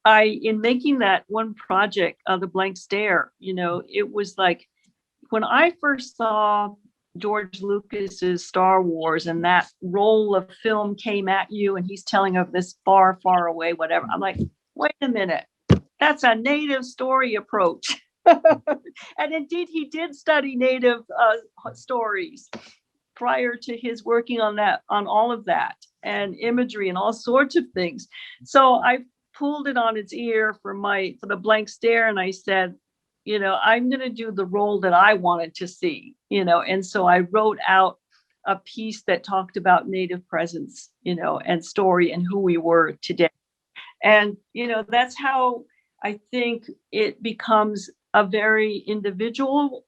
Speaker 3: in making that one project, The Blank Stare, it was like when I first saw George Lucas's Star Wars and that roll of film came at you and he's telling of this far, far away, whatever. I'm like, wait a minute, that's a native story approach. And indeed, he did study native stories prior to his working on all of that and imagery and all sorts of things. So I pulled it on its ear for the Blank Stare, and I said, I'm going to do the role that I wanted to see, and so I wrote out a piece that talked about Native presence, and story and who we were today. And, that's how I think it becomes a very individual,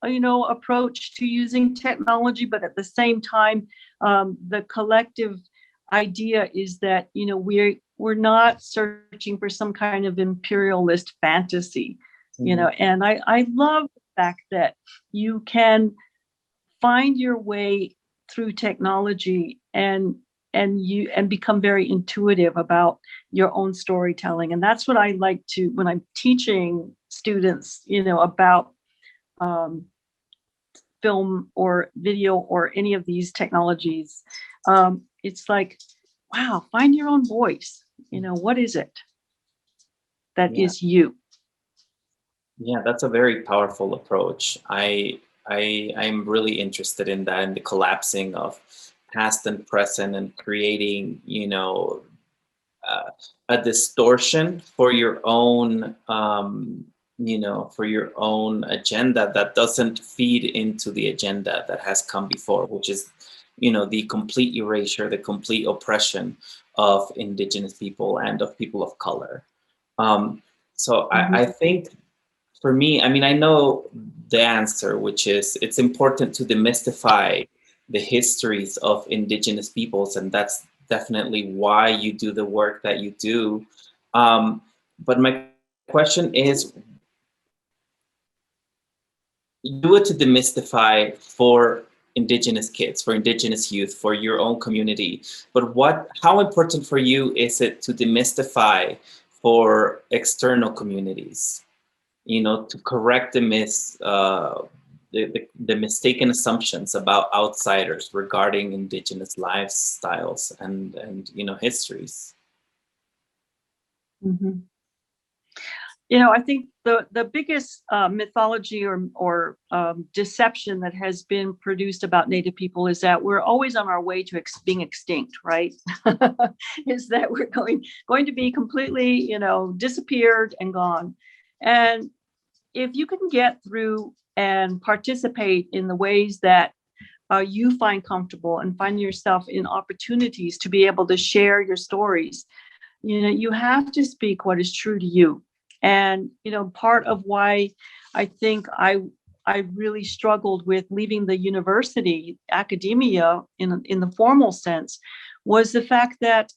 Speaker 3: approach to using technology, but at the same time, the collective idea is that, we're not searching for some kind of imperialist fantasy, you know, and I love the fact that you can find your way through technology and become very intuitive about your own storytelling. And that's what I like to, when I'm teaching students, you know, about film or video or any of these technologies. It's like, wow, find your own voice. You know, what is it that is you?
Speaker 2: Yeah, that's a very powerful approach. I'm really interested in that, in the collapsing of past and present and creating, you know, a distortion for your own, you know, for your own agenda that doesn't feed into the agenda that has come before, which is, you know, the complete erasure, the complete oppression of indigenous people and of people of color. So I think for me, I mean, I know the answer, which is it's important to demystify the histories of indigenous peoples, and that's definitely why you do the work that you do. But my question is, you do it to demystify for indigenous kids, for indigenous youth, for your own community. But how important for you is it to demystify for external communities? You know, to correct the mistaken assumptions about outsiders regarding indigenous lifestyles and you know, histories.
Speaker 3: You know, I think the biggest mythology or deception that has been produced about Native people is that we're always on our way to being extinct, right? Is that we're going to be completely, you know, disappeared and gone. And if you can get through and participate in the ways that you find comfortable and find yourself in opportunities to be able to share your stories, you know, you have to speak what is true to you. And, you know, part of why I think I really struggled with leaving the university, academia in the formal sense, was the fact that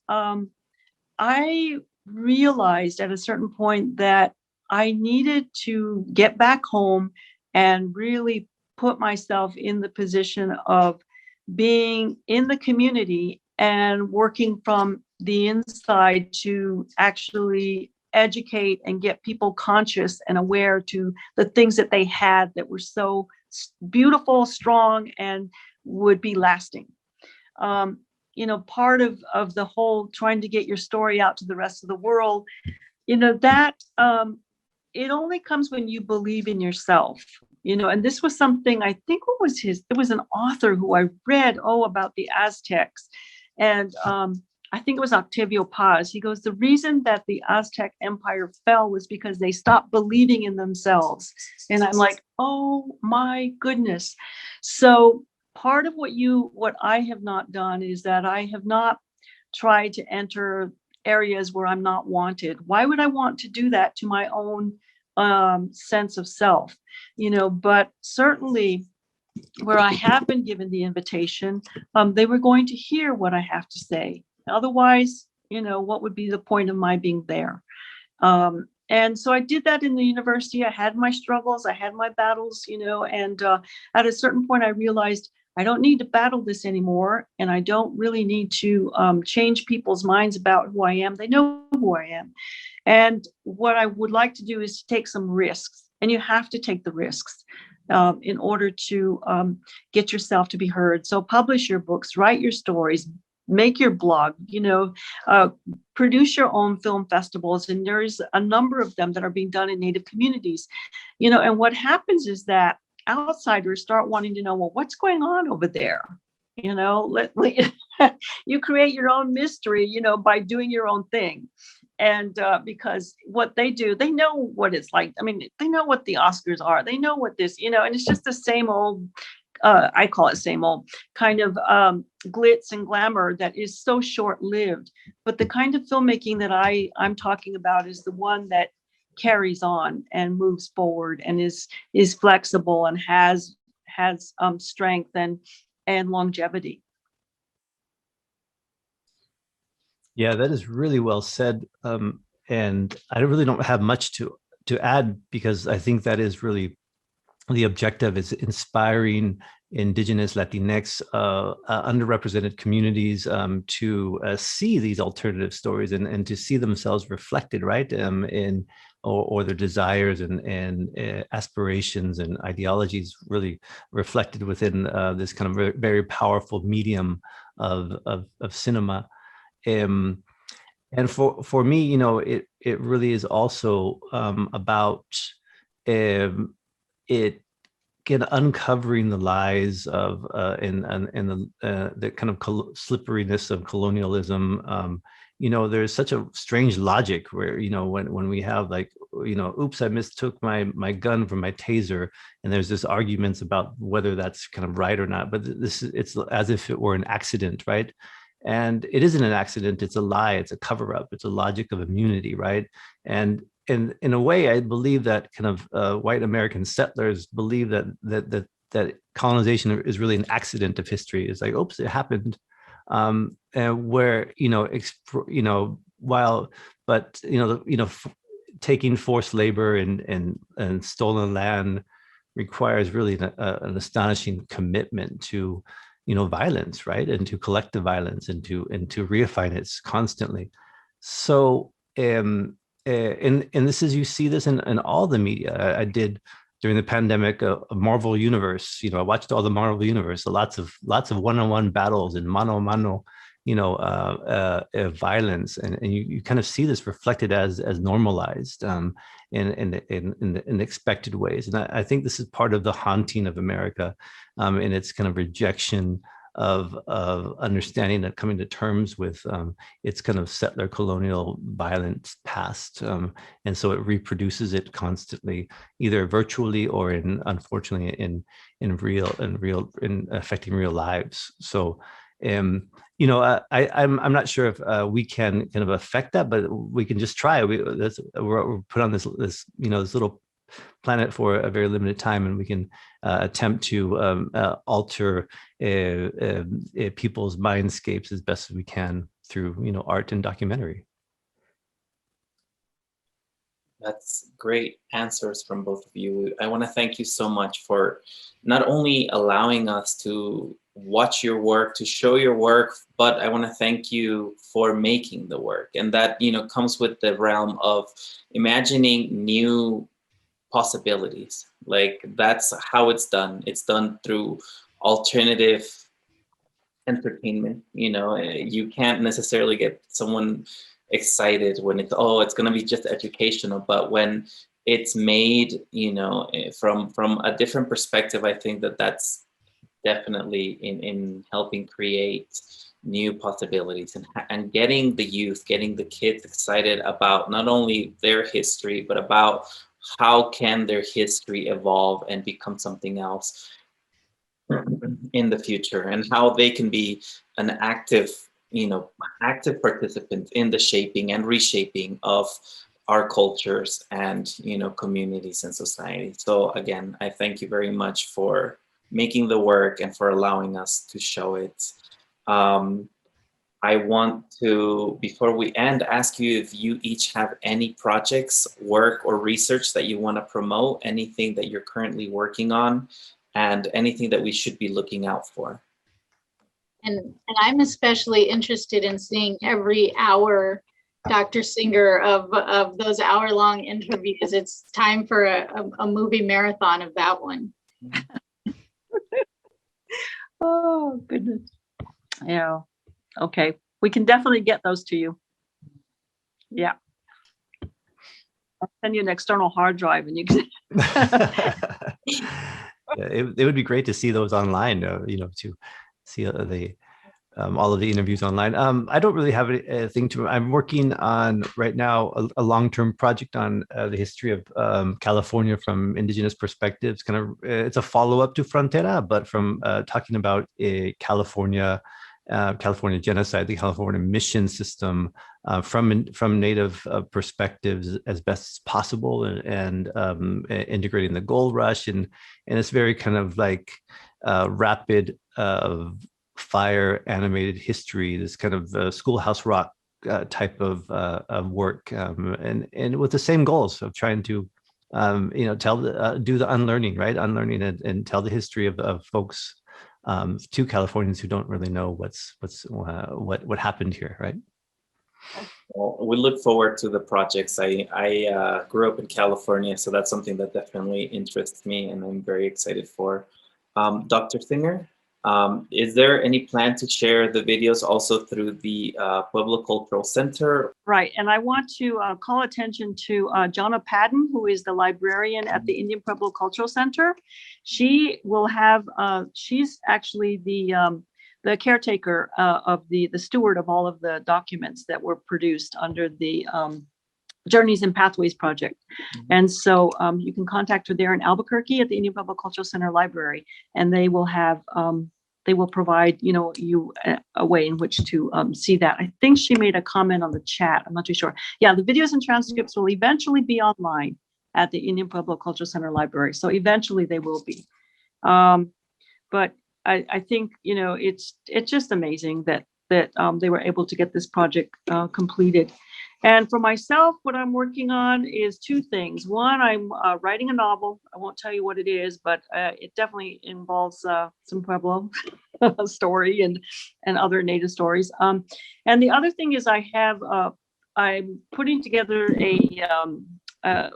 Speaker 3: I realized at a certain point that I needed to get back home and really put myself in the position of being in the community and working from the inside to actually educate and get people conscious and aware to the things that they had that were so beautiful, strong, and would be lasting. You know, part of the whole trying to get your story out to the rest of the world, you know, that it only comes when you believe in yourself, you know. And this was something, I think it was an author who I read about the Aztecs, and I think it was Octavio Paz. He goes, the reason that the Aztec Empire fell was because they stopped believing in themselves. And I'm like, oh my goodness. So part of what I have not done is that I have not tried to enter areas where I'm not wanted. Why would I want to do that to my own sense of self? You know, but certainly where I have been given the invitation, they were going to hear what I have to say. Otherwise, you know, what would be the point of my being there? And so I did that in the university. I had my struggles, I had my battles, you know, and at a certain point I realized I don't need to battle this anymore. And I don't really need to change people's minds about who I am. They know who I am. And what I would like to do is to take some risks, and you have to take the risks in order to get yourself to be heard. So publish your books, write your stories, make your blog, you know, produce your own film festivals. And there's a number of them that are being done in Native communities, you know. And what happens is that outsiders start wanting to know, well, what's going on over there? You know, you create your own mystery, you know, by doing your own thing. And because what they do, they know what it's like. I mean, they know what the Oscars are. They know what this, you know, and it's just the same old, I call it same old kind of glitz and glamour that is so short-lived. But the kind of filmmaking that I'm talking about is the one that carries on and moves forward and is flexible and has strength and longevity.
Speaker 4: Yeah, that is really well said. And I really don't have much to add, because I think that is really the objective, is inspiring indigenous, Latinx, underrepresented communities to see these alternative stories, and to see themselves reflected, right, in or their desires and aspirations and ideologies really reflected within this kind of very, very powerful medium of cinema. Um, and for me, it really is also about it uncovering the lies of and the kind of slipperiness of colonialism. There's such a strange logic where, when we have, like, oops, I mistook my gun for my taser, and there's this arguments about whether that's kind of right or not. But it's as if it were an accident, right? And it isn't an accident, it's a lie, it's a cover-up, it's a logic of immunity, right? And in a way, I believe that kind of white American settlers believe that colonization is really an accident of history. It's like, oops, it happened. And where, while, but taking forced labor and stolen land requires really an astonishing commitment to violence, right, and to collective violence, and to reify it constantly. So and this is, you see this in all the media. I did during the pandemic a Marvel universe. I watched all the Marvel universe, lots of one-on-one battles and mano-a-mano violence, and you kind of see this reflected as normalized in expected ways. And I think this is part of the haunting of America, in its kind of rejection of understanding and coming to terms with its kind of settler colonial violence past, and so it reproduces it constantly, either virtually or unfortunately in affecting real lives. So I'm not sure if we can kind of affect that, but we can just try. We're put on this little planet for a very limited time, and we can attempt to alter people's mindscapes as best as we can through art and documentary.
Speaker 2: That's great answers from both of you. I want to thank you so much for not only allowing us to watch your work, to show your work, but I want to thank you for making the work. And that, comes with the realm of imagining new possibilities. Like, that's how it's done. It's done through alternative entertainment. You can't necessarily get someone excited when it's going to be just educational, but when it's made from a different perspective, I think that's definitely in helping create new possibilities, and getting the youth, getting the kids excited about not only their history, but about how can their history evolve and become something else in the future, and how they can be an active participant in the shaping and reshaping of our cultures and communities and society. So again, I thank you very much for making the work and for allowing us to show it. I want to, before we end, ask you if you each have any projects, work, or research that you want to promote, anything that you're currently working on, and anything that we should be looking out for.
Speaker 1: And I'm especially interested in seeing every hour, Dr. Singer, of those hour-long interviews. It's time for a movie marathon of that one.
Speaker 3: Oh, goodness. Yeah. Okay. We can definitely get those to you. Yeah. I'll send you an external hard drive and you can.
Speaker 4: Yeah, it would be great to see those online, to see all of the interviews online. I don't really have anything I'm working on right now a long-term project on the history of California from indigenous perspectives. It's a follow-up to Frontera, but from talking about California genocide, the California mission system, from Native perspectives as best as possible, and integrating the gold rush, and it's very kind of like rapid fire animated history, this kind of Schoolhouse Rock type of work, and with the same goals of trying to do the unlearning, right? Unlearning and tell the history of folks to Californians who don't really know what happened here, right?
Speaker 2: Well, we look forward to the projects. I grew up in California, so that's something that definitely interests me, and I'm very excited for. Dr. Singer, is there any plan to share the videos also through the Pueblo Cultural Center?
Speaker 3: Right, and I want to call attention to Jonna Padden, who is the librarian at the Indian Pueblo Cultural Center. She will have, she's actually the caretaker of the steward of all of the documents that were produced under the Journeys and Pathways project. And so you can contact her there in Albuquerque at the Indian Pueblo Cultural Center Library, and they will have, they will provide, you a way in which to see that. I think she made a comment on the chat. I'm not too sure. Yeah, the videos and transcripts will eventually be online at the Indian Pueblo Cultural Center Library. So eventually they will be. But I think, it's just amazing that they were able to get this project completed. And for myself, what I'm working on is two things. One, I'm writing a novel. I won't tell you what it is, but it definitely involves some Pueblo story and other Native stories. And the other thing is I'm putting together a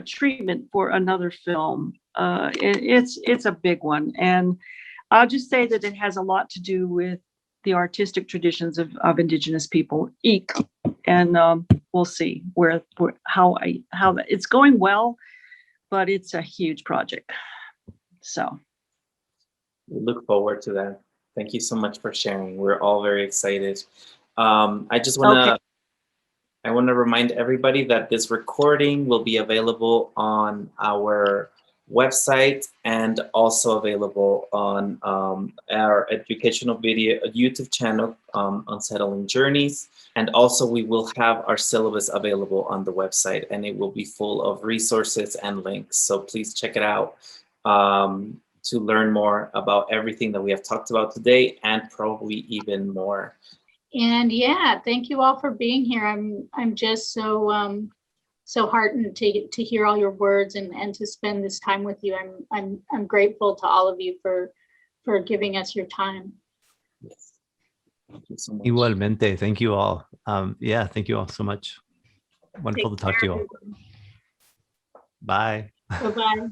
Speaker 3: treatment for another film. It's a big one. And I'll just say that it has a lot to do with the artistic traditions of indigenous people, EEK. And we'll see how it's going well, but it's a huge project. So
Speaker 2: we look forward to that. Thank you so much for sharing. We're all very excited. I just want to remind everybody that this recording will be available on our website and also available on our educational video YouTube channel, Unsettling Journeys. And also we will have our syllabus available on the website, and it will be full of resources and links. So please check it out to learn more about everything that we have talked about today, and probably even more.
Speaker 1: And yeah, thank you all for being here. I'm just so heartened to hear all your words and to spend this time with you. I'm grateful to all of you for giving us your time.
Speaker 2: Yes. Thank you so much.
Speaker 4: Igualmente, thank you all. Yeah, thank you all so much. Wonderful to talk to you all. Bye.
Speaker 1: Bye-bye.